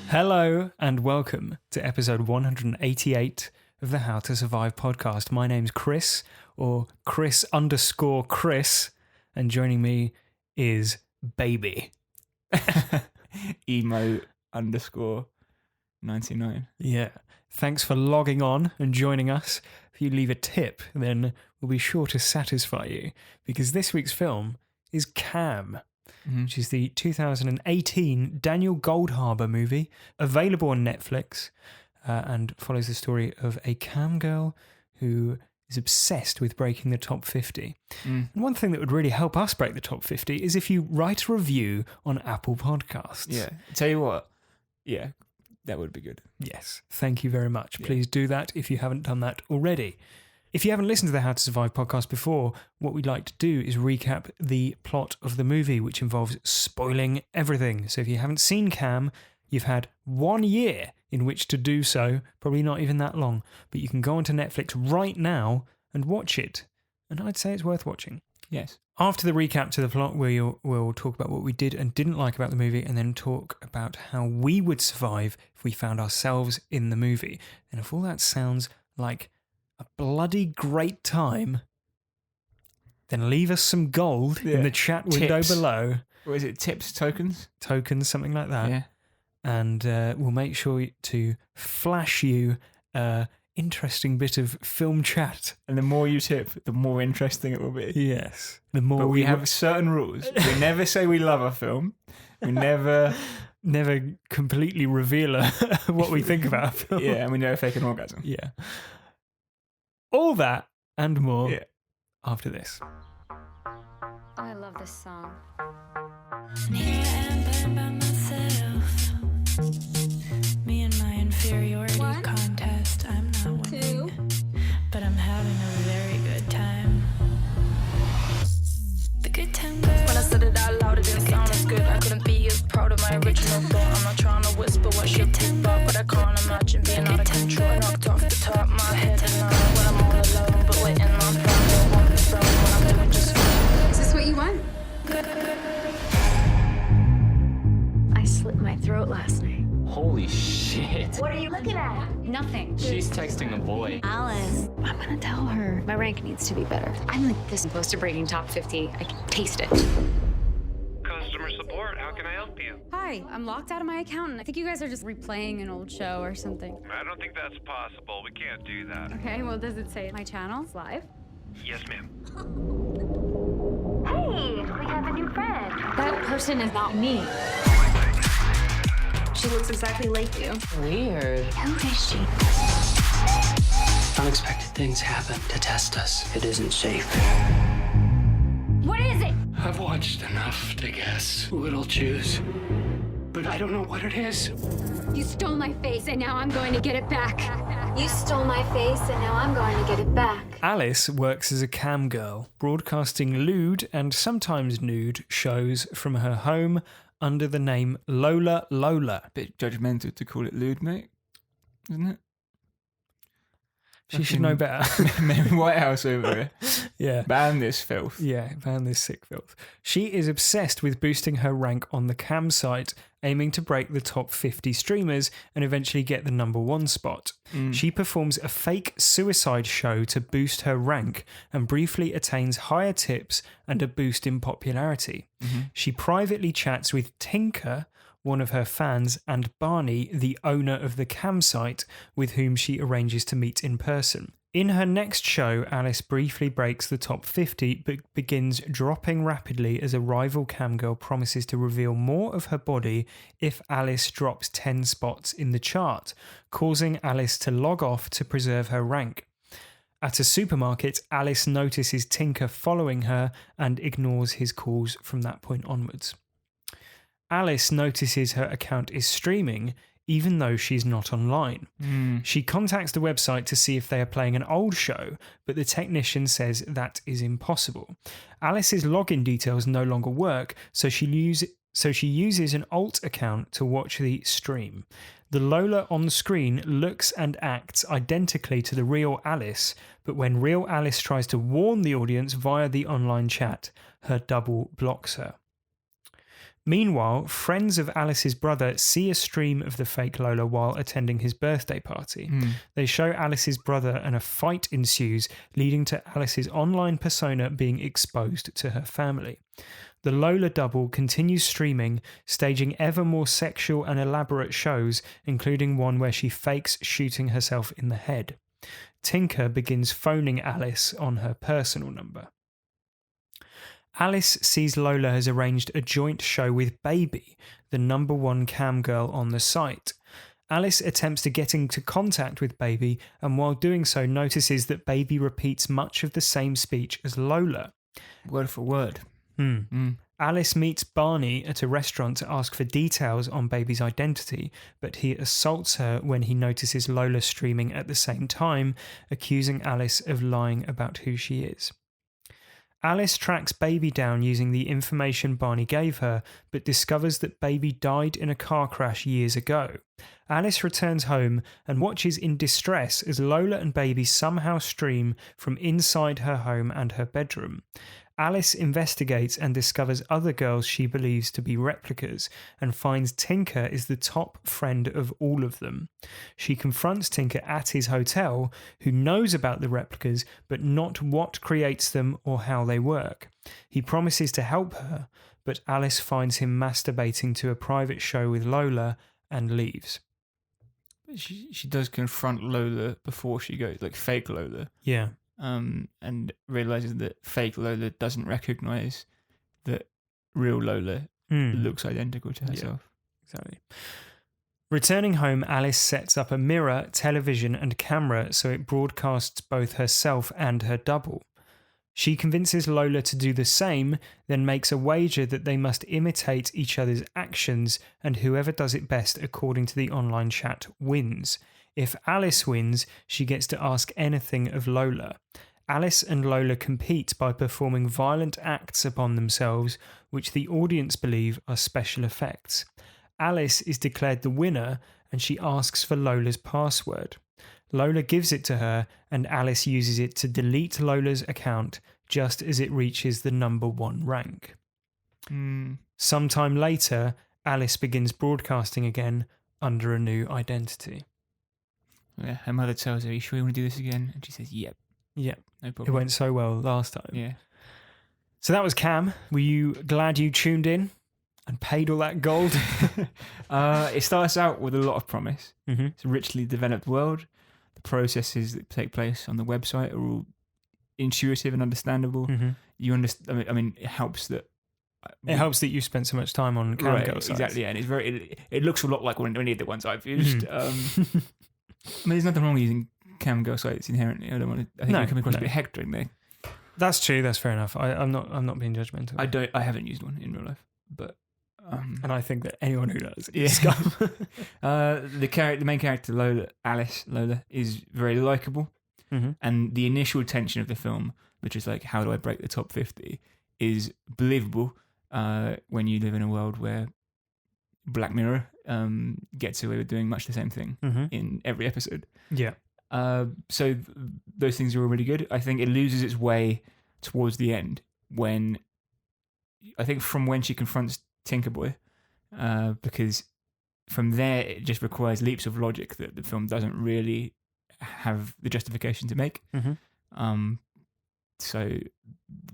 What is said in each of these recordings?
Hello and welcome to episode 188 of the How to Survive podcast. My name's Chris, or Chris_Chris, and joining me is Baby. Emo_99. Yeah. Thanks for logging on and joining us. If you leave a tip, then we'll be sure to satisfy you, because this week's film is Cam, which is the 2018 Daniel Goldharbour movie, available on Netflix, and follows the story of a cam girl who is obsessed with breaking the top 50. And one thing that would really help us break the top 50 is if you write a review on Apple Podcasts. Yeah. Tell you what. Yeah, that would be good. Yes. Thank you very much. Please do that if you haven't done that already. If you haven't listened to the How to Survive podcast before, what we'd like to do is recap the plot of the movie, which involves spoiling everything. So if you haven't seen Cam, you've had 1 year in which to do so, probably not even that long, but you can go onto Netflix right now and watch it. And I'd say it's worth watching. Yes. After the recap to the plot, we'll talk about what we did and didn't like about the movie, and then talk about how we would survive if we found ourselves in the movie. And if all that sounds like a bloody great time, then leave us some gold in the chat window below. What is it? Tips, tokens? Tokens, something like that. Yeah. And we'll make sure to flash you an interesting bit of film chat. And the more you tip, the more interesting it will be. Yes. The more but we have certain rules. We never say we love a film. We never completely reveal what we think about a film. Yeah, and we never fake an orgasm. Yeah. All that and more after this. I love this song. And here I am playing by myself. Me and my inferiority contest. I'm not winning, but I'm having a very good time. The good time girl. When I said it out loud, it didn't sound as good. I couldn't be as proud of my original thought. I'm not trying to whisper what should be thought, but I can't imagine being out of control. Knocked off the top of my head, and I know when I'm all alone, but waiting on phone, don't want the phone when I'm doing just fine. Is this what you want? I slit my throat last night. Holy shit. What are you looking at? Nothing. She's texting a boy. Alice, I'm gonna tell her. My rank needs to be better. I'm like this close to breaking top 50. I can taste it. Customer support, how can I help you? Hi, I'm locked out of my account, and I think you guys are just replaying an old show or something. I don't think that's possible. We can't do that. Okay, well, does it say my channel's live? Yes, ma'am. Hey, we have a new friend. That person is not me. She looks exactly like you. Weird. Who is she? Unexpected things happen to test us. It isn't safe. What is it? I've watched enough to guess who it'll choose. But I don't know what it is. You stole my face, and now I'm going to get it back. You stole my face, and now I'm going to get it back. Alice works as a cam girl, broadcasting lewd and sometimes nude shows from her home under the name Lola Lola. Bit judgmental to call it lewd, mate, isn't it? She should know better. Maybe White House over here. Yeah. Ban this filth. Yeah, ban this sick filth. She is obsessed with boosting her rank on the cam site, aiming to break the top 50 streamers and eventually get the #1 spot. She performs a fake suicide show to boost her rank and briefly attains higher tips and a boost in popularity. She privately chats with Tinker, one of her fans, and Barney, the owner of the cam site, with whom she arranges to meet in person. In her next show, Alice briefly breaks the top 50 but begins dropping rapidly as a rival cam girl promises to reveal more of her body if Alice drops 10 spots in the chart, causing Alice to log off to preserve her rank. At a supermarket, Alice notices Tinker following her and ignores his calls from that point onwards. Alice notices her account is streaming, even though she's not online. She contacts the website to see if they are playing an old show, but the technician says that is impossible. Alice's login details no longer work, so she uses an alt account to watch the stream. The Lola on screen looks and acts identically to the real Alice, but when real Alice tries to warn the audience via the online chat, her double blocks her. Meanwhile, friends of Alice's brother see a stream of the fake Lola while attending his birthday party. They show Alice's brother and a fight ensues, leading to Alice's online persona being exposed to her family. The Lola double continues streaming, staging ever more sexual and elaborate shows, including one where she fakes shooting herself in the head. Tinker begins phoning Alice on her personal number. Alice sees Lola has arranged a joint show with Baby, the #1 cam girl on the site. Alice attempts to get into contact with Baby, and while doing so notices that Baby repeats much of the same speech as Lola. Word for word. Alice meets Barney at a restaurant to ask for details on Baby's identity, but he assaults her when he notices Lola streaming at the same time, accusing Alice of lying about who she is. Alice tracks Baby down using the information Barney gave her, but discovers that Baby died in a car crash years ago. Alice returns home and watches in distress as Lola and Baby somehow stream from inside her home and her bedroom. Alice investigates and discovers other girls she believes to be replicas and finds Tinker is the top friend of all of them. She confronts Tinker at his hotel, who knows about the replicas but not what creates them or how they work. He promises to help her, but Alice finds him masturbating to a private show with Lola and leaves. She does confront Lola before she goes, like fake Lola. Yeah. And realizes that fake Lola doesn't recognize that real Lola looks identical to herself. Yeah, exactly. Returning home, Alice sets up a mirror, television, and camera so it broadcasts both herself and her double. She convinces Lola to do the same, then makes a wager that they must imitate each other's actions, and whoever does it best according to the online chat wins. If Alice wins, she gets to ask anything of Lola. Alice and Lola compete by performing violent acts upon themselves, which the audience believe are special effects. Alice is declared the winner, and she asks for Lola's password. Lola gives it to her, and Alice uses it to delete Lola's account just as it reaches the #1 rank. Sometime later, Alice begins broadcasting again under a new identity. Yeah, her mother tells her, "Are you sure you want to do this again?" And she says, "Yep." Yep. No It problem. went so well last time. Yeah. So that was Cam. Were you glad you tuned in and paid all that gold? It starts out with a lot of promise. Mm-hmm. It's a richly developed world. The processes that take place on the website are all intuitive and understandable. Mm-hmm. You understand. I mean, it helps that. It helps that you spent so much time on Cam Girl sites. Exactly, yeah, and it's very. It looks a lot like any of the ones I've used. I mean, there's nothing wrong with using cam girl sites inherently. I don't want to. I think you come across a bit hectoring there. That's true. That's fair enough. I'm not being judgmental. I haven't used one in real life, but and I think that anyone who does, yeah. is scum. The main character Lola is very likable, and the initial tension of the film, which is like, how do I break the top 50, is believable when you live in a world where Black Mirror gets away with doing much the same thing in every episode. Yeah. So those things are all really good. I think it loses its way towards the end when she confronts Tinkerboy, because from there it just requires leaps of logic that the film doesn't really have the justification to make. So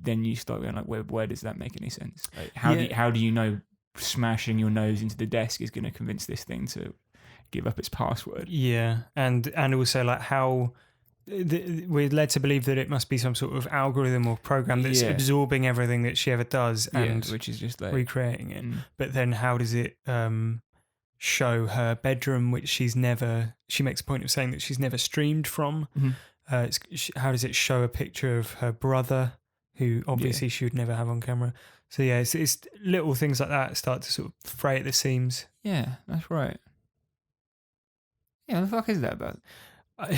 then you start going like, where does that make any sense? Like, how do you know smashing your nose into the desk is going to convince this thing to give up its password? Yeah, and also like how we're led to believe that it must be some sort of algorithm or program that's absorbing everything that she ever does and which is just like recreating it. But then how does it show her bedroom, which she makes a point of saying that she's never streamed from? How does it show a picture of her brother, who obviously she would never have on camera? So yeah, it's little things like that start to sort of fray at the seams. Yeah, that's right. Yeah, what the fuck is that about? I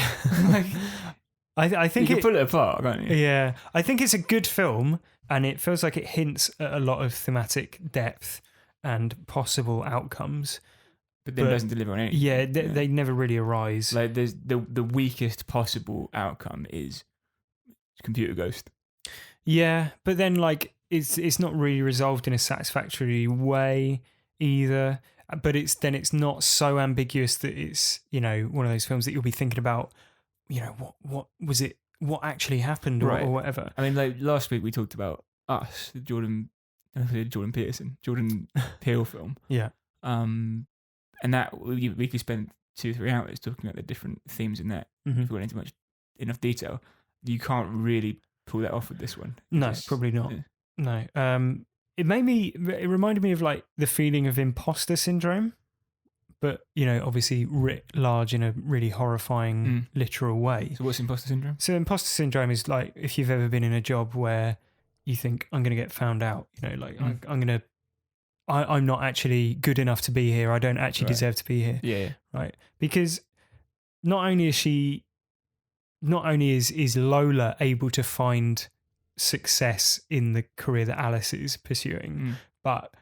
think you can pull it apart, can't you? Yeah, I think it's a good film, and it feels like it hints at a lot of thematic depth and possible outcomes. But then doesn't deliver on anything. Yeah, they never really arise. Like there's the weakest possible outcome is computer ghost. Yeah, but then like it's not really resolved in a satisfactory way either. But it's not so ambiguous that it's, you know, one of those films that you'll be thinking about, you know, what was it, what actually happened, or, Right. or whatever. I mean, like last week we talked about Us, the Jordan Peele film. Yeah. And that we could spend 2-3 hours talking about the different themes in that. Mhm. If we went into enough detail, you can't really pull that off with this one. No, It's- probably not. yeah. No. It reminded me of like the feeling of imposter syndrome, but, you know, obviously writ large in a really horrifying, literal way. So what's imposter syndrome? So imposter syndrome is like if you've ever been in a job where you think, I'm going to get found out, you know, like I'm not actually good enough to be here. I don't actually Right. deserve to be here. Yeah. Right. Because not only is Lola able to find success in the career that Alice is pursuing, but,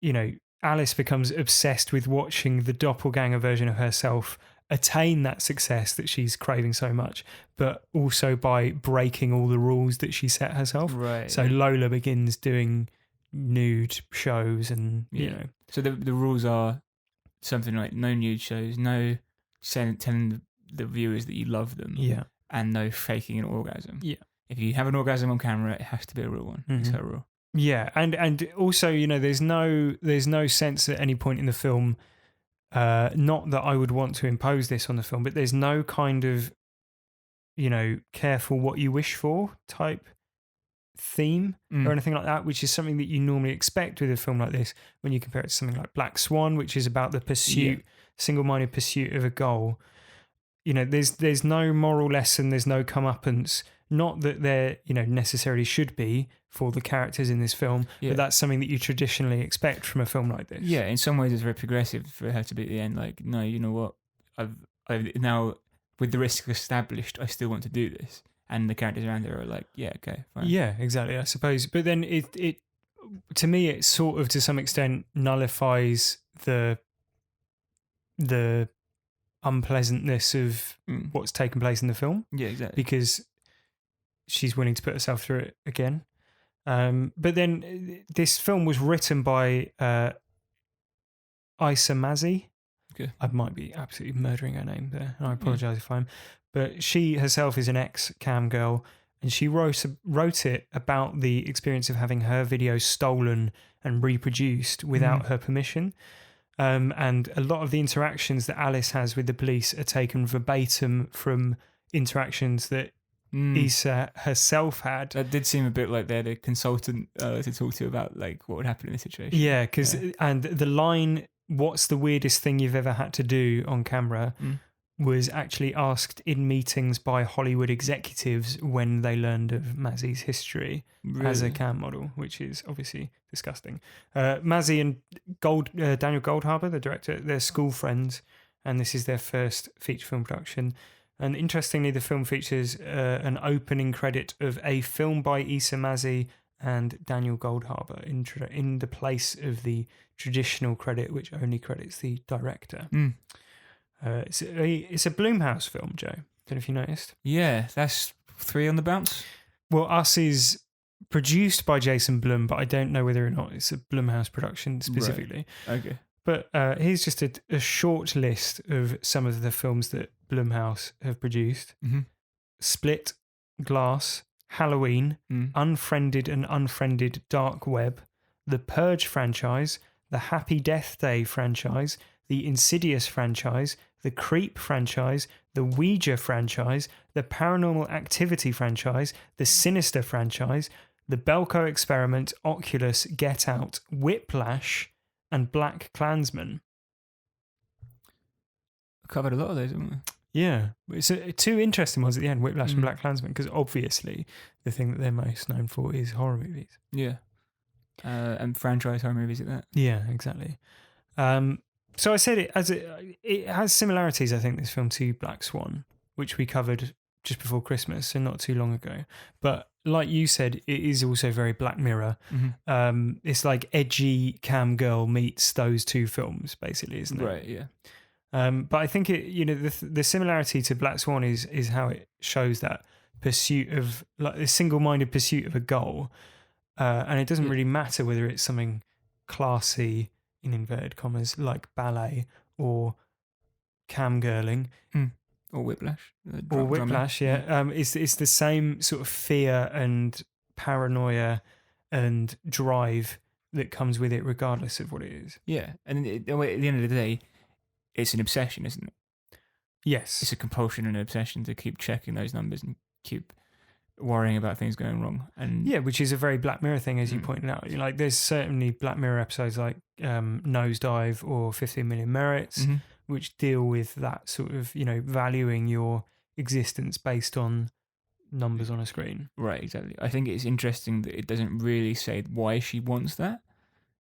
you know, Alice becomes obsessed with watching the doppelganger version of herself attain that success that she's craving so much, but also by breaking all the rules that she set herself. Right. So Lola begins doing nude shows and, you know. So the rules are something like no nude shows, no telling the viewers that you love them, Yeah. and no faking an orgasm. Yeah. If you have an orgasm on camera, it has to be a real one. It's her rule. Yeah, and also, you know, there's no sense at any point in the film, not that I would want to impose this on the film, but there's no kind of, you know, careful what you wish for type theme or anything like that, which is something that you normally expect with a film like this when you compare it to something like Black Swan, which is about the pursuit, single-minded pursuit of a goal. You know, there's no moral lesson, there's no comeuppance. Not that there, you know, necessarily should be for the characters in this film, but that's something that you traditionally expect from a film like this. Yeah, in some ways it's very progressive for her to be at the end like, no, you know what, I've now, with the risk established, I still want to do this. And the characters around her are like, yeah, okay, fine. Yeah, exactly, I suppose. But then it to me, it sort of, to some extent, nullifies the unpleasantness of what's taken place in the film. Yeah, exactly. Because she's willing to put herself through it again. But then this film was written by Issa Mazzy. Okay. I might be absolutely murdering her name there, and I apologise if I'm. But she herself is an ex-cam girl, and she wrote it about the experience of having her videos stolen and reproduced without her permission. And a lot of the interactions that Alice has with the police are taken verbatim from interactions that Issa herself had. That did seem a bit like they had a consultant to talk to about like what would happen in the situation. Yeah, because and the line, "What's the weirdest thing you've ever had to do on camera?" was actually asked in meetings by Hollywood executives when they learned of Mazzy's history as a cam model, which is obviously disgusting. Mazzy and Daniel Goldhaber, the director, they're school friends, and this is their first feature film production. And interestingly, the film features an opening credit of a film by Issa Mazzy and Daniel Goldhaber in the place of the traditional credit, which only credits the director. It's a Blumhouse film, Joe. Don't know if you noticed. Yeah, that's 3 on the bounce. Well, Us is produced by Jason Blum, but I don't know whether or not it's a Blumhouse production specifically. Right. Okay. But here's just a short list of some of the films that Blumhouse have produced. Split, Glass, Halloween, Unfriended and Unfriended Dark Web, the Purge franchise, the Happy Death Day franchise, the Insidious franchise, the Creep franchise, the Ouija franchise, the Paranormal Activity franchise, the Sinister franchise, the Belko Experiment, Oculus, Get Out, Whiplash, and Black Klansman. Covered a lot of those, haven't we? Yeah, it's two interesting ones at the end, Whiplash and Black Klansman, because obviously the thing that they're most known for is horror movies. Yeah. And franchise horror movies at that. Yeah, exactly. So I said it has similarities, I think, this film to Black Swan, which we covered just before Christmas and not too long ago. But like you said, it is also very Black Mirror. It's like edgy cam girl meets those two films, basically, isn't it? Right, yeah. But I think the similarity to Black Swan is how it shows that pursuit of, like, the single-minded pursuit of a goal. And it doesn't Yeah. really matter whether it's something classy, in inverted commas, like ballet or camgirling Or Whiplash. or Drumming. whiplash. Yeah, it's the same sort of fear and paranoia and drive that comes with it, regardless of what it is. Yeah, and at the end of the day, it's an obsession, isn't it? Yes. It's a compulsion and an obsession to keep checking those numbers and keep worrying about things going wrong. And Yeah, which is a very Black Mirror thing, as you pointed out. Like, there's certainly Black Mirror episodes like Nosedive or 15 Million Merits, which deal with that sort of, valuing your existence based on numbers on a screen. Right, exactly. I think it's interesting that it doesn't really say why she wants that.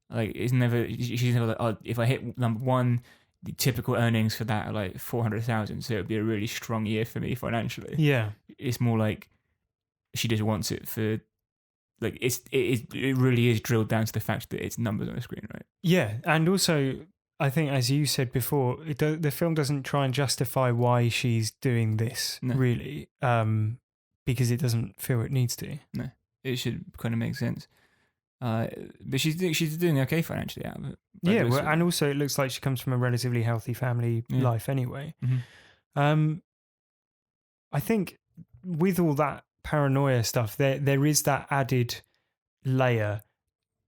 Like, she's never like, oh, if I hit number one, the typical earnings for that are like 400,000, so it would be a really strong year for me financially. Yeah. It's more like she just wants it for, like, it really is drilled down to the fact that it's numbers on a screen, right? Yeah, and also, I think, as you said before, the film doesn't try and justify why she's doing this, really, because it doesn't feel it needs to. No, it should kind of make sense. But she's doing okay financially out of it. Yeah, well, and also it looks like she comes from a relatively healthy family life anyway. I think with all that paranoia stuff, there is that added layer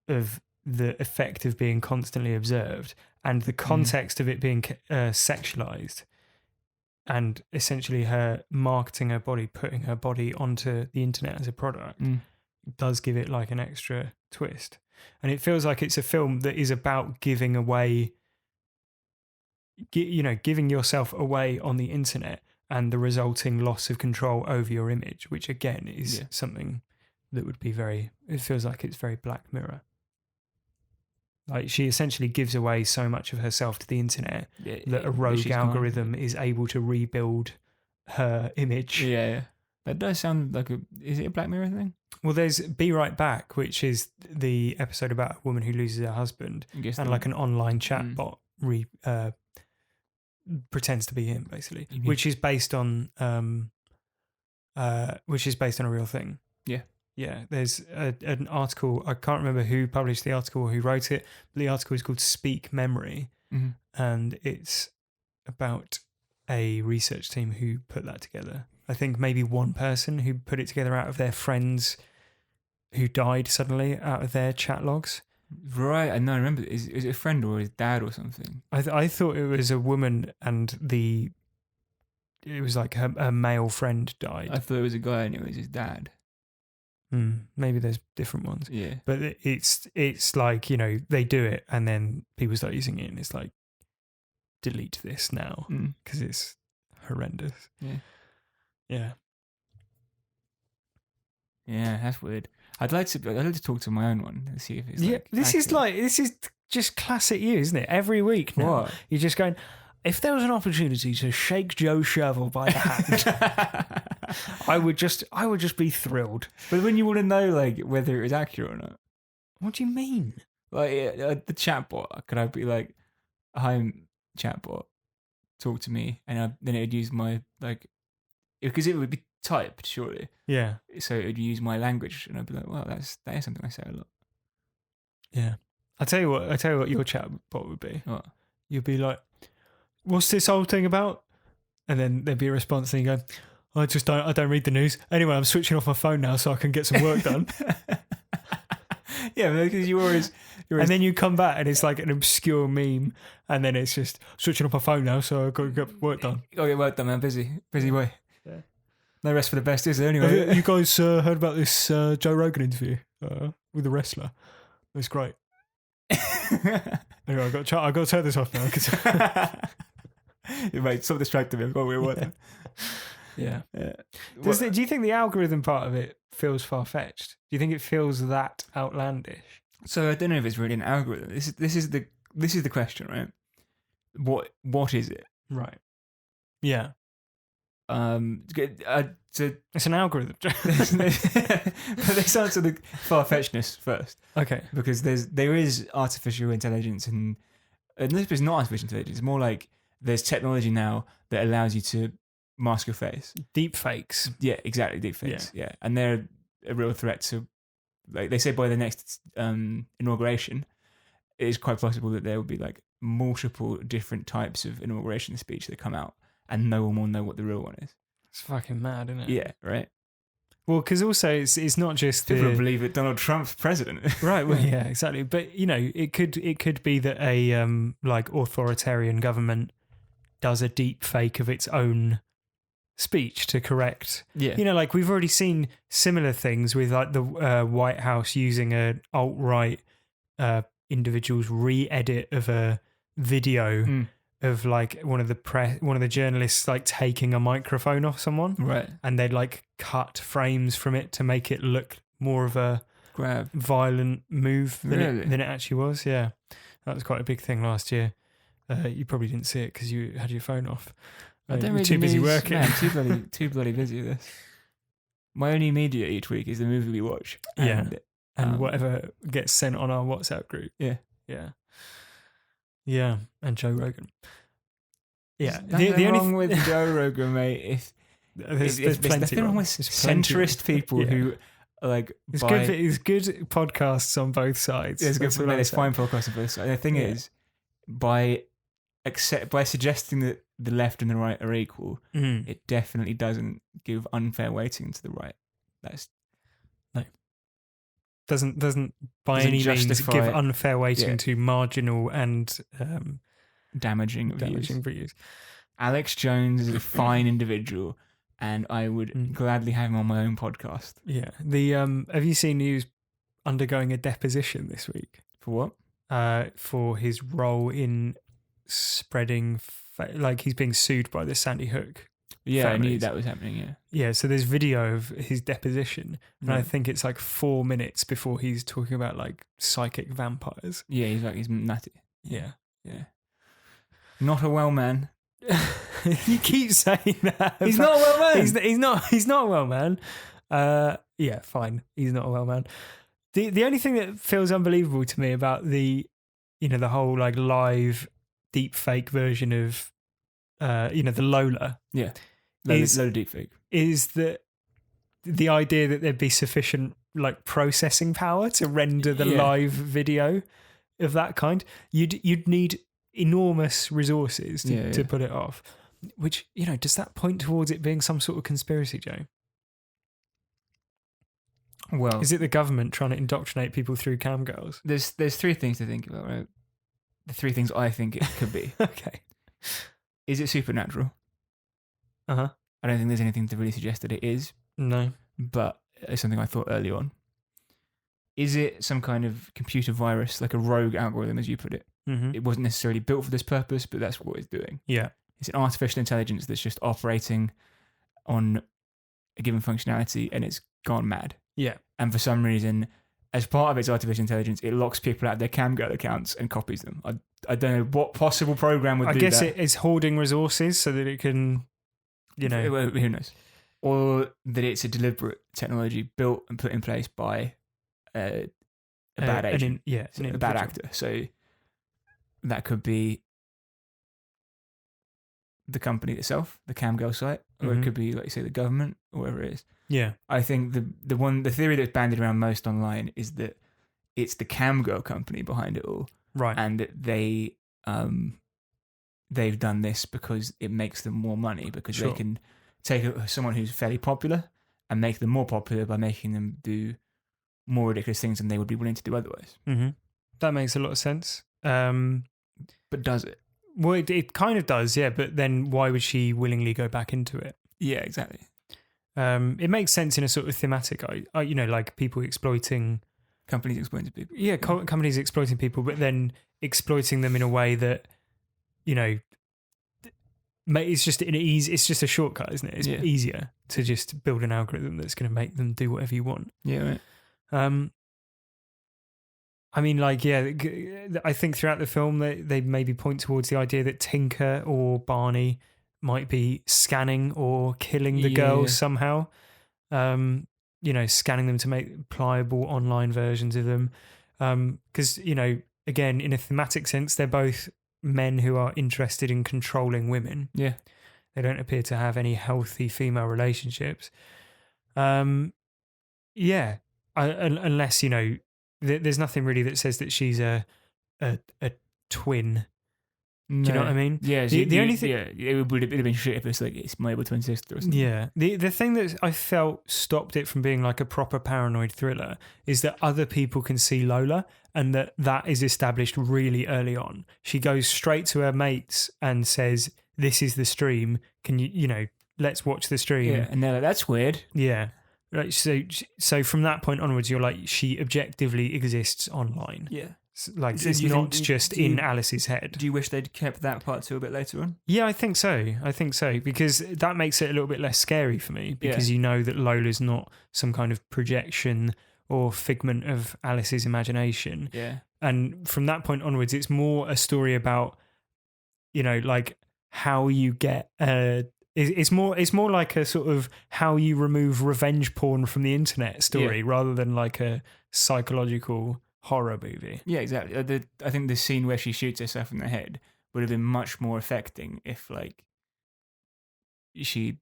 of the effect of being constantly observed and the context of it being sexualized, and essentially her marketing her body, putting her body onto the internet as a product, does give it like an extra twist. And it feels like it's a film that is about giving away, giving yourself away on the internet and the resulting loss of control over your image, which again is something that would be it feels like it's very Black Mirror. Like, she essentially gives away so much of herself to the internet that a rogue algorithm is able to rebuild her image. Yeah. That does sound like is it a Black Mirror thing? Well, there's Be Right Back, which is the episode about a woman who loses her husband, and like an online chat bot pretends to be him, basically, which is based on a real thing. Yeah. Yeah, there's an article, I can't remember who published the article or who wrote it, but the article is called Speak Memory, and it's about a research team who put that together. I think maybe one person who put it together out of their friends who died suddenly out of their chat logs. Right, I know, I remember. Is it a friend or his dad or something? I thought it was a woman and it was like her male friend died. I thought it was a guy and it was his dad. Maybe there's different ones. Yeah. But it's like, they do it and then people start using it and it's like, delete this now because it's horrendous. Yeah. Yeah. Yeah, that's weird. I'd like to talk to my own one and see if it's this is just classic you, isn't it? Every week now. What? You're just going, if there was an opportunity to shake Joe Shovel by the hand, I would just be thrilled. But when you want to know like whether it was accurate or not. What do you mean? Like the chatbot, could I be like, "Hi, chatbot, talk to me," and then it would use my because it would be typed, surely. Yeah. So it would use my language, and I'd be like, "Well, that is something I say a lot." Yeah. I tell you what your chatbot would be. What? You'd be like, "What's this whole thing about?" And then there'd be a response, and you go, I don't read the news. Anyway, I'm switching off my phone now so I can get some work done. Yeah, because you're always. And then you come back and it's like an obscure meme, and then it's just switching off my phone now, so I've got to get work done. Got get work done, man. Busy boy. Yeah. No rest for the best, is there? Anyway, Have you guys heard about this Joe Rogan interview with the wrestler? It's great. Anyway, I got to turn this off now. Mate, stop distracting me. I've got weird work. Yeah. Do you think the algorithm part of it feels far-fetched? Do you think it feels that outlandish? So I don't know if it's really an algorithm. This is the question, right? What is it? Right. Yeah. It's an algorithm. But let's answer the far-fetchedness first. Okay. Because there is artificial intelligence and it's not artificial intelligence. It's more like there's technology now that allows you to mask your face. Deep fakes. Yeah, exactly. Deep fakes. Yeah. And they're a real threat to like they say by the next inauguration, it is quite possible that there will be like multiple different types of inauguration speech that come out, and no one will know what the real one is. It's fucking mad, isn't it? Yeah, right. Well, because also it's not just People believe that Donald Trump's president. Right. Well, yeah, exactly. But it could be that a like authoritarian government does a deep fake of its own speech to correct. Yeah. Like we've already seen similar things with like the White House using a alt-right individual's re-edit of a video of like one of the journalists like taking a microphone off someone, Right. and they'd like cut frames from it to make it look more of a Grab. violent move than Really? it actually was. Yeah, that was quite a big thing last year. You probably didn't see it because you had your phone off. I don't You're really too busy news- working. Man, too bloody busy with this. My only media each week is the movie we watch. And, and whatever gets sent on our WhatsApp group. Yeah. And Joe Rogan. Yeah, Nothing wrong with Joe Rogan, mate. If there's there's plenty nothing wrong with There's plenty centrist people Yeah. who are like It's buy- good. It's good podcasts on both sides. There's good. That's what I'm There's saying. fine podcasts on both sides. The thing Yeah. is, by suggesting that the left and the right are equal, Mm. it definitely doesn't give unfair weighting to the right. That's Doesn't by Doesn't any means justify- give unfair weighting Yeah. to marginal and damaging views. damaging views. Alex Jones is a fine individual, and I would Mm. gladly have him on my own podcast. Yeah. The have you seen he was undergoing a deposition this week For what? for his role in spreading like he's being sued by the Sandy Hook. Yeah, I knew families. that was happening. Yeah. Yeah, so there's video of his deposition, and I Right. think it's like 4 minutes before he's talking about like psychic vampires. Yeah, he's nutty. Yeah. Yeah. Not a well man. You keep saying that. He's not a well man. He's not a well man. Yeah, fine. He's not a well man. The only thing that feels unbelievable to me about the the whole like live deep fake version of the Lola Yeah. is- Load of deepfake. is that the idea that there'd be sufficient like processing power to render the Yeah. live video of that kind. You'd need enormous resources to put it off. Which, does that point towards it being some sort of conspiracy, Joe? Well, Is it the government trying to indoctrinate people through cam girls? there's three things to think about, right? The three things I think it could be. Okay. Is it supernatural? Uh-huh. I don't think there's anything to really suggest that it is, No. but it's something I thought early on. Is it some kind of computer virus, like a rogue algorithm, as you put it? Mm-hmm. It wasn't necessarily built for this purpose, but that's what it's doing. Yeah. It's an artificial intelligence that's just operating on a given functionality, and it's gone mad. Yeah. And for some reason, as part of its artificial intelligence, it locks people out of their camgirl accounts and copies them. I don't know what possible program would I do guess that. it is hoarding resources so that it can, Well, who knows? Or that it's a deliberate technology built and put in place by a bad agent, a bad actor. So that could be the company itself, the camgirl site, or Mhm. it could be, like you say, the government, or whatever it is. Yeah. I think the theory that's bandied around most online is that it's the camgirl company behind it all, Right. and that they've done this because it makes them more money, because Sure. they can take someone who's fairly popular and make them more popular by making them do more ridiculous things than they would be willing to do otherwise. Mm-hmm. That makes a lot of sense. But does it? Well, it kind of does, yeah. But then why would she willingly go back into it? Yeah, exactly. It makes sense in a sort of thematic, like people exploiting. Companies exploiting people. Yeah, companies exploiting people, but then exploiting them in a way that, it's just it's just a shortcut, isn't it? It's easier to just build an algorithm that's going to make them do whatever you want. Yeah, right. I mean, I think throughout the film they maybe point towards the idea that Tinker or Barney might be scanning or killing the girls somehow. Scanning them to make pliable online versions of them. Because, again, in a thematic sense, they're both men who are interested in controlling women. Yeah. They don't appear to have any healthy female relationships. Yeah. unless there's nothing really that says that she's a twin. Do you know what I mean? Yeah. The only thing, it would have been shit if it's my able twin sister or something. yeah. The thing that I felt stopped it from being like a proper paranoid thriller is that other people can see Lola, and that is established really early on. She goes straight to her mates and says, "This is the stream. Can let's watch the stream." Yeah, and they're like, "That's weird." Yeah. Right. So from that point onwards, you're like, she objectively exists online. Yeah. Like, So it's do you not think- just do you- in Alice's head. Do you wish they'd kept that part to a bit later on? Yeah, I think so, because that makes it a little bit less scary for me, because you know that Lola's not some kind of projection or figment of Alice's imagination. Yeah. And from that point onwards, it's more a story about, like how you get it's more like a sort of how you remove revenge porn from the internet story, rather than like a psychological horror movie. Yeah, exactly. I think the scene where she shoots herself in the head would have been much more affecting if, like, she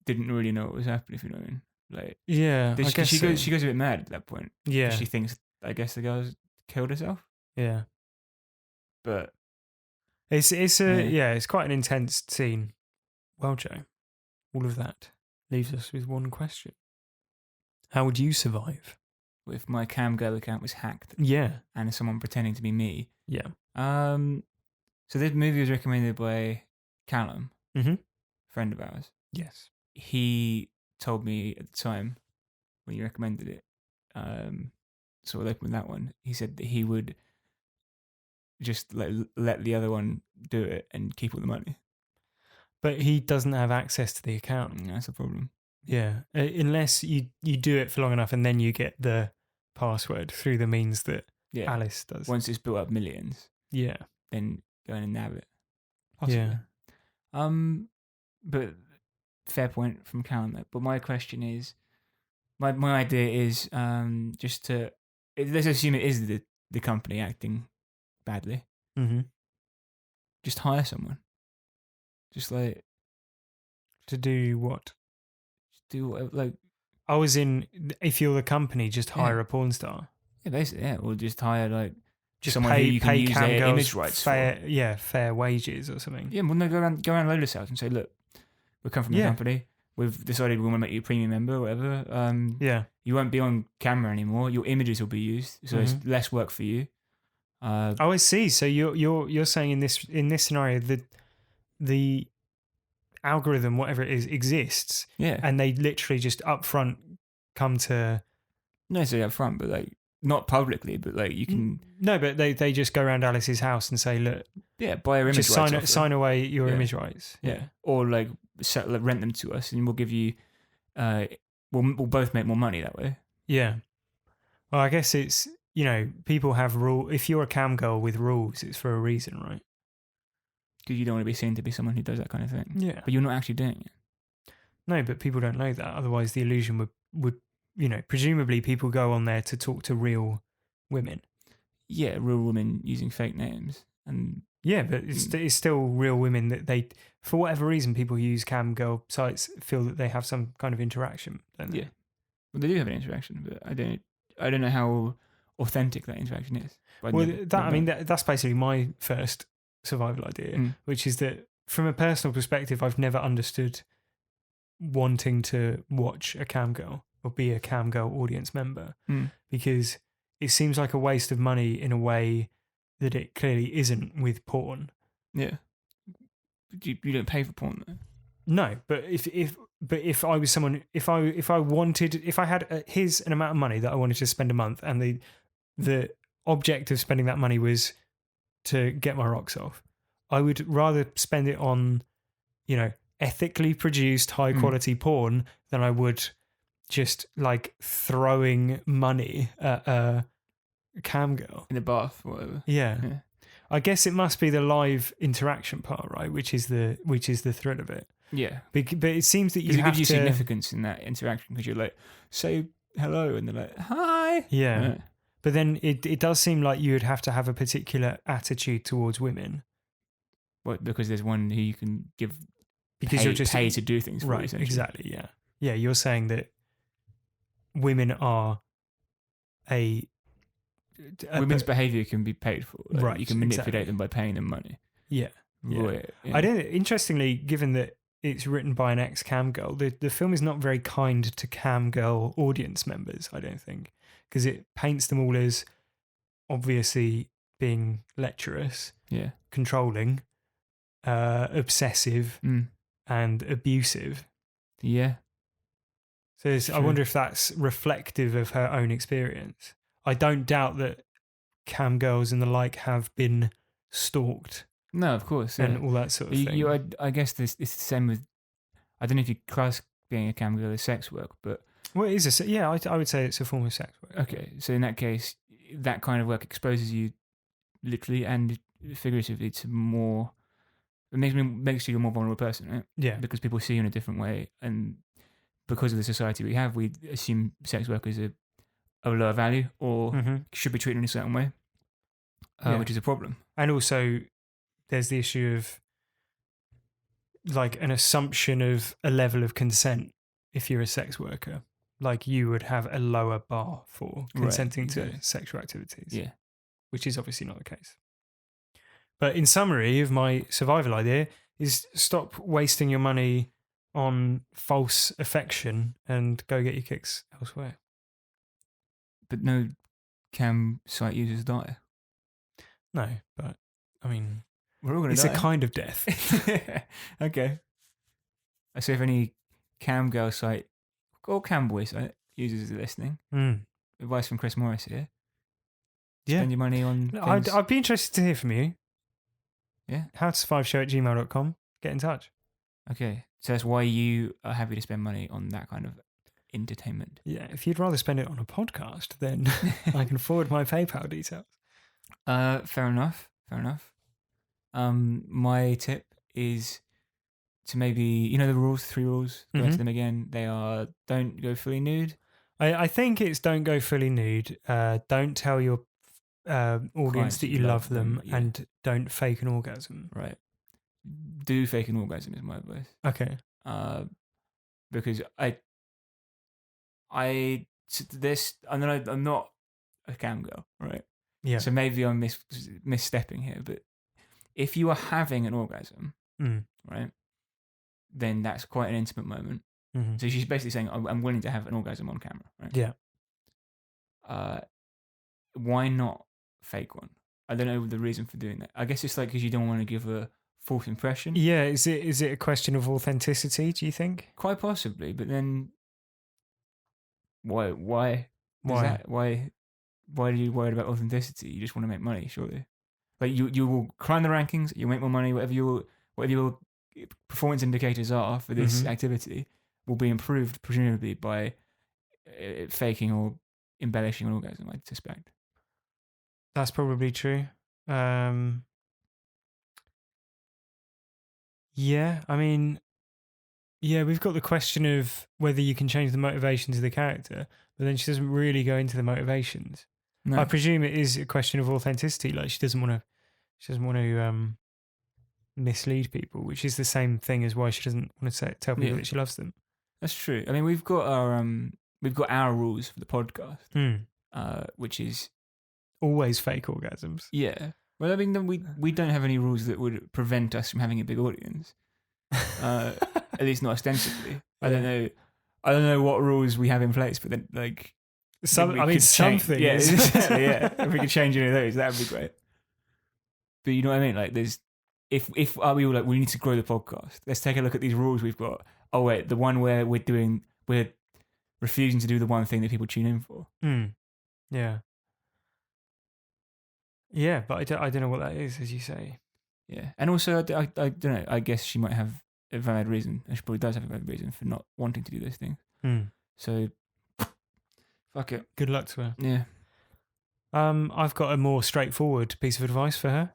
didn't really know what was happening. If you know what I mean. Like, Yeah, I guess she so. goes a bit mad at that point. Yeah, She thinks, I guess, the girl's killed herself. yeah. But It's quite an intense scene. Well, Joe, all of that leaves us with one question: how would you survive? if my cam girl account was hacked Yeah, and someone pretending to be me. yeah. So this movie was recommended by Callum, Mm-hmm. a friend of ours. Yes. He told me at the time when you recommended it, so we'll open with that one. He said that he would just let the other one do it and keep all the money. But he doesn't have access to the account. That's a problem. Yeah, unless you do it for long enough and then you get the password through the means that Yeah. Alice does. Once it's built up millions, Yeah. then go in and nab it. Yeah. But fair point from Callum. But my question is, my idea is just to let's assume it is the company acting badly. Mm-hmm. Just hire someone. Just like To do what? do whatever, like As in, if you're the company, just hire Yeah. a porn star. yeah, basically or just hire like Just someone pay who you can use cam their girls image rights fair, for. yeah, fair wages or something. Yeah, well, no, go around Lola's house and say, look, we come from the Yeah. company. We've decided we want to make you a premium member or whatever. Yeah. You won't be on camera anymore. Your images will be used, so it's Mm-hmm. less work for you. Oh, I see. So you're saying in this scenario that the algorithm, whatever it is, exists, Yeah, and they literally just upfront come to. not necessarily up front, but like not publicly, but like you can No, but they just go around Alice's house and say, look, buy her image just rights off her. sign away your Yeah. image rights. Yeah, or like rent them to us, and we'll give you. We'll both make more money that way. Yeah. Well, I guess it's, people have rule. If you're a cam girl with rules, it's for a reason, right? Because you don't want to be seen to be someone who does that kind of thing. Yeah. But you're not actually doing it. No, but people don't know that. Otherwise, the illusion would presumably people go on there to talk to real women. Yeah, real women using fake names. And Yeah, but it's still real women that they, for whatever reason, people who use cam girl sites feel that they have some kind of interaction, don't they? yeah, well, they do have an interaction, but I don't know how authentic that interaction is. But Well, that's basically my first survival idea, which is that from a personal perspective, I've never understood wanting to watch a cam girl or be a cam girl audience member because it seems like a waste of money in a way that it clearly isn't with porn. Yeah, but you don't pay for porn though. No, but if I was someone, if I had here's an amount of money that I wanted to spend a month, and the object of spending that money was to get my rocks off, I would rather spend it on, ethically produced high quality porn than I would just like throwing money at a cam girl In a bath or whatever. Yeah. Yeah. I guess it must be the live interaction part, right? Which is the thrill of it. Yeah. But it seems that you It have gives you to significance in that interaction because you're like, say hello, and they're like, hi. Yeah. But then it does seem like you would have to have a particular attitude towards women. What? Because there's one who you can give Because pay, you're just pay to do things for. right. Essentially. Exactly. Yeah. Yeah. You're saying that women are women's behavior can be paid for. Like, Right, you can manipulate exactly. them by paying them money. Yeah. Yeah. Right. Yeah. I don't. Interestingly, given that it's written by an ex-cam girl, the film is not very kind to cam girl audience members. I don't think, because it paints them all as obviously being lecherous, Yeah. controlling, obsessive, and abusive. Yeah. So I wonder if that's reflective of her own experience. I don't doubt that cam girls and the like have been stalked. No, of course. And all that sort of thing. I guess it's the same with. I don't know if you class being a cam girl as sex work, but well, it is I would say it's a form of sex work. Okay, so in that case, that kind of work exposes you literally and figuratively to more. It makes you a more vulnerable person, right? Yeah. Because people see you in a different way, and because of the society we have, we assume sex workers are of lower value or should be treated in a certain way, which is a problem. And also, there's the issue of like an assumption of a level of consent if you're a sex worker. Like you would have a lower bar for consenting to sexual activities. Yeah. Which is obviously not the case. But in summary of my survival idea is stop wasting your money on false affection and go get your kicks elsewhere. But no cam site users die. No, but I mean, we're all going to die. It's a kind of death. Okay. So if any cam girl site or cam boy site users are listening, advice from Chris Morris here. Spend your money on things. I'd be interested to hear from you. Yeah. HowToSurviveShow@gmail.com. Get in touch. Okay. So that's why you are happy to spend money on that kind of entertainment. Yeah. If you'd rather spend it on a podcast, then I can forward my PayPal details. Fair enough. My tip is to maybe, the rules, 3 rules, go into them again. They are don't go fully nude. I think it's don't go fully nude. Don't tell your audience that you love them, and don't fake an orgasm. Right. Do fake an orgasm is my advice. Okay. Because I'm not a cam girl, right? Yeah. So maybe I'm misstepping here, but if you are having an orgasm, right, then that's quite an intimate moment. So she's basically saying, I'm willing to have an orgasm on camera, right? Yeah. Why not fake one? I don't know the reason for doing that. I guess it's like because you don't want to give a false impression. Yeah, is it a question of authenticity, do you think? Quite possibly, but then why? Why are you worried about authenticity? You just want to make money, surely. Like you will climb the rankings, you make more money, whatever your performance indicators are for this activity will be improved presumably by faking or embellishing an orgasm, I suspect. That's probably true. Yeah, I mean, we've got the question of whether you can change the motivations of the character, but then she doesn't really go into the motivations. No. I presume it is a question of authenticity. Like she doesn't want to mislead people, which is the same thing as why she doesn't want to tell people that she loves them. That's true. I mean, we've got our rules for the podcast, which is always fake orgasms. Yeah. Well, I mean, we don't have any rules that would prevent us from having a big audience. At least not ostensibly. I don't know what rules we have in place, but then something. Yeah, yeah. If we could change any of those, that would be great. But you know what I mean? Like, there's if we were like, we need to grow the podcast. Let's take a look at these rules we've got. Oh wait, the one where we're refusing to do the one thing that people tune in for. Yeah. Yeah, but I don't know what that is, as you say. Yeah, and also I don't know. I guess she might have a valid reason, and she probably does have a valid reason for not wanting to do those things. So, fuck it. Good luck to her. Yeah. I've got a more straightforward piece of advice for her,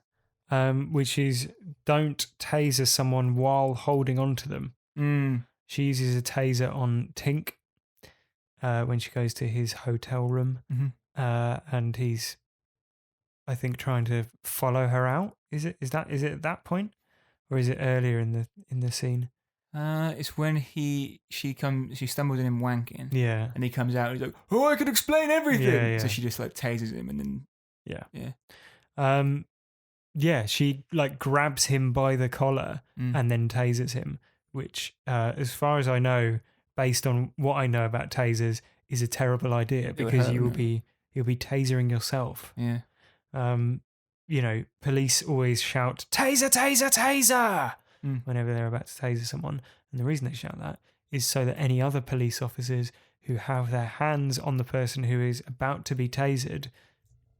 which is don't taser someone while holding on to them. She uses a taser on Tink when she goes to his hotel room, and he's, I think, trying to follow her out. Is it at that point, or is it earlier in the scene? It's when she stumbles in him wanking. Yeah. And he comes out and he's like, "Oh, I can explain everything." Yeah, yeah. So she just like tases him and then She like grabs him by the collar and then tases him, which, as far as I know, based on what I know about tasers, is a terrible idea because you'll be tasering yourself. Yeah. Police always shout "taser, taser, taser" whenever they're about to taser someone, and the reason they shout that is so that any other police officers who have their hands on the person who is about to be tasered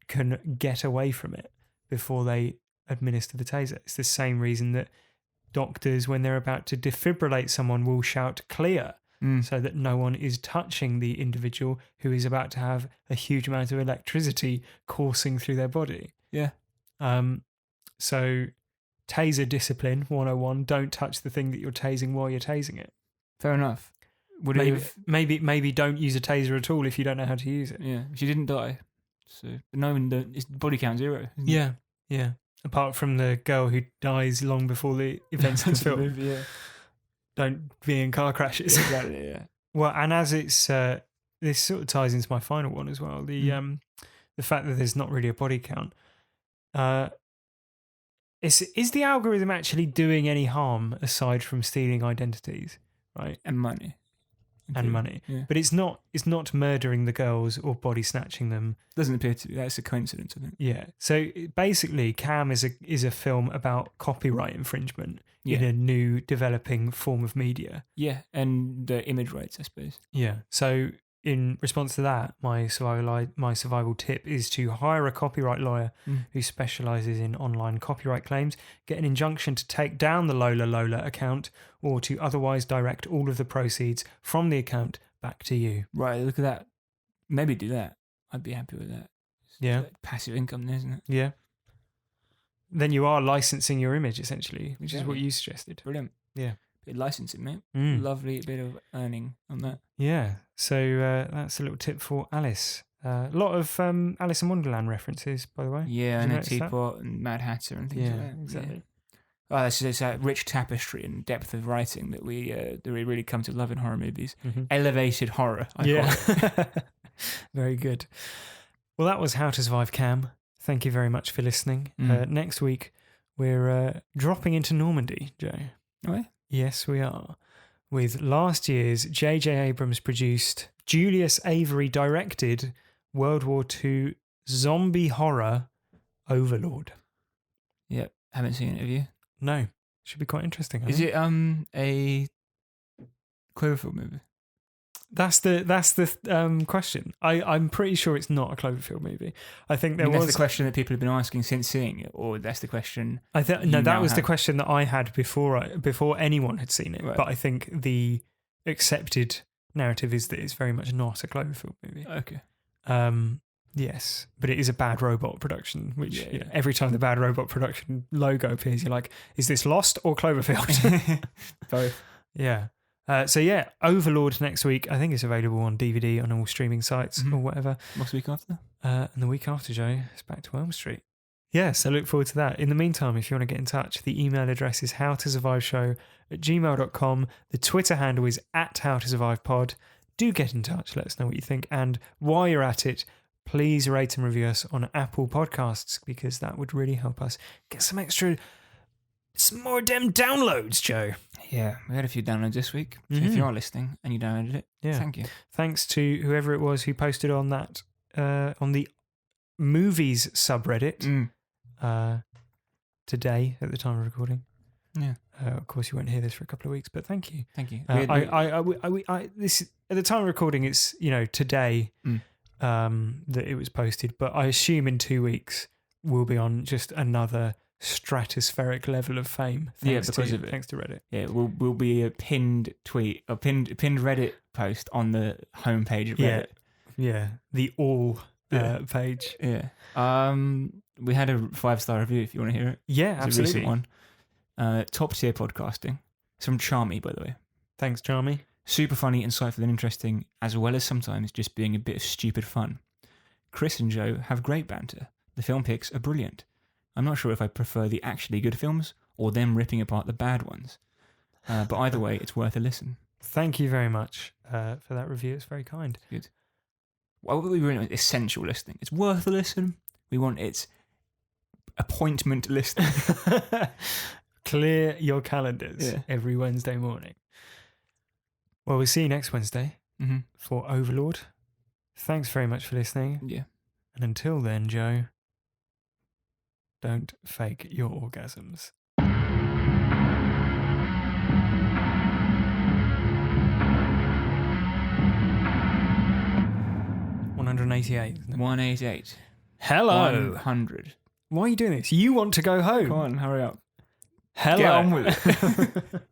can get away from it before they administer the taser. It's the same reason that doctors, when they're about to defibrillate someone, will shout "clear," so that no one is touching the individual who is about to have a huge amount of electricity coursing through their body. Yeah. So taser discipline 101, don't touch the thing that you're tasing while you're tasing it. Fair enough. Maybe don't use a taser at all if you don't know how to use it. Yeah. She didn't die. So it's body count 0. Yeah. Yeah. Apart from the girl who dies long before the events of the film. Yeah. Don't be in car crashes. Exactly, yeah. Well, and as it's this sort of ties into my final one as well. The fact that there's not really a body count. Is the algorithm actually doing any harm aside from stealing identities, right? And money. Yeah. But it's not murdering the girls or body snatching them. Doesn't appear to be. That's a coincidence, I think. Yeah. So basically, Cam is a film about copyright infringement in a new developing form of media. Yeah, and the image rights, I suppose. Yeah. So in response to that, my survival tip is to hire a copyright lawyer who specialises in online copyright claims, get an injunction to take down the Lola account, or to otherwise direct all of the proceeds from the account back to you. Right, look at that. Maybe do that. I'd be happy with that. Yeah. Like passive income, isn't it? Yeah. Then you are licensing your image, essentially, which is what you suggested. Brilliant. Yeah. Bit licensing, mate. Lovely bit of earning on that. Yeah. So that's a little tip for Alice. A lot of Alice in Wonderland references, by the way. Yeah, and a teapot and Mad Hatter and things like that. Exactly. Yeah. Oh, it's that rich tapestry and depth of writing that we really come to love in horror movies. Elevated horror, I call it. Very good. Well, that was How to Survive Cam. Thank you very much for listening. Next week, we're dropping into Normandy, Joe. Oh, yeah? Yes, we are. With last year's J.J. Abrams produced, Julius Avery directed World War II zombie horror Overlord. Yep, haven't seen it, have you? No. Should be quite interesting. Is it a Cloverfield movie? That's the question. I'm pretty sure it's not a Cloverfield movie. I think that's the question that people have been asking since seeing it, or that's the question. That was the question that I had before anyone had seen it. Right. But I think the accepted narrative is that it's very much not a Cloverfield movie. Okay. Yes, but it is a Bad Robot production. Which every time the Bad Robot production logo appears, you're like, is this Lost or Cloverfield? Both. Yeah. Overlord next week. I think it's available on DVD on all streaming sites or whatever. What's the week after? And the week after, Joe, it's back to Elm Street. Yes, I look forward to that. In the meantime, if you want to get in touch, the email address is howtosurviveshow@gmail.com. The Twitter handle is @howtosurvivepod. Do get in touch. Let us know what you think. And while you're at it, please rate and review us on Apple Podcasts, because that would really help us get some more damn downloads, Joe. Yeah, we had a few downloads this week. So if you are listening and you downloaded it, thank you. Thanks to whoever it was who posted on that, on the movies subreddit today at the time of recording. Yeah. Of course, you won't hear this for a couple of weeks, but thank you. Thank you. This at the time of recording, it's today that it was posted, but I assume in 2 weeks we'll be on just another stratospheric level of fame. Thanks to Reddit. Yeah, will be a pinned tweet, a pinned Reddit post on the homepage of Reddit. Yeah, the all page. Yeah. We had a 5-star review if you want to hear it. Yeah, it's absolutely. A recent one. Top tier podcasting. It's from Charmy, by the way. Thanks, Charmy. Super funny, insightful, and interesting, as well as sometimes just being a bit of stupid fun. Chris and Joe have great banter. The film picks are brilliant. I'm not sure if I prefer the actually good films or them ripping apart the bad ones. But either way, it's worth a listen. Thank you very much for that review. It's very kind. Good. What we want essential listening. It's worth a listen. We want its appointment listening. Clear your calendars every Wednesday morning. Well, we'll see you next Wednesday for Overlord. Thanks very much for listening. Yeah. And until then, Joe, don't fake your orgasms. 188. 188. Hello. 100. Why are you doing this? You want to go home. Come on, hurry up. Hello. Get on with it.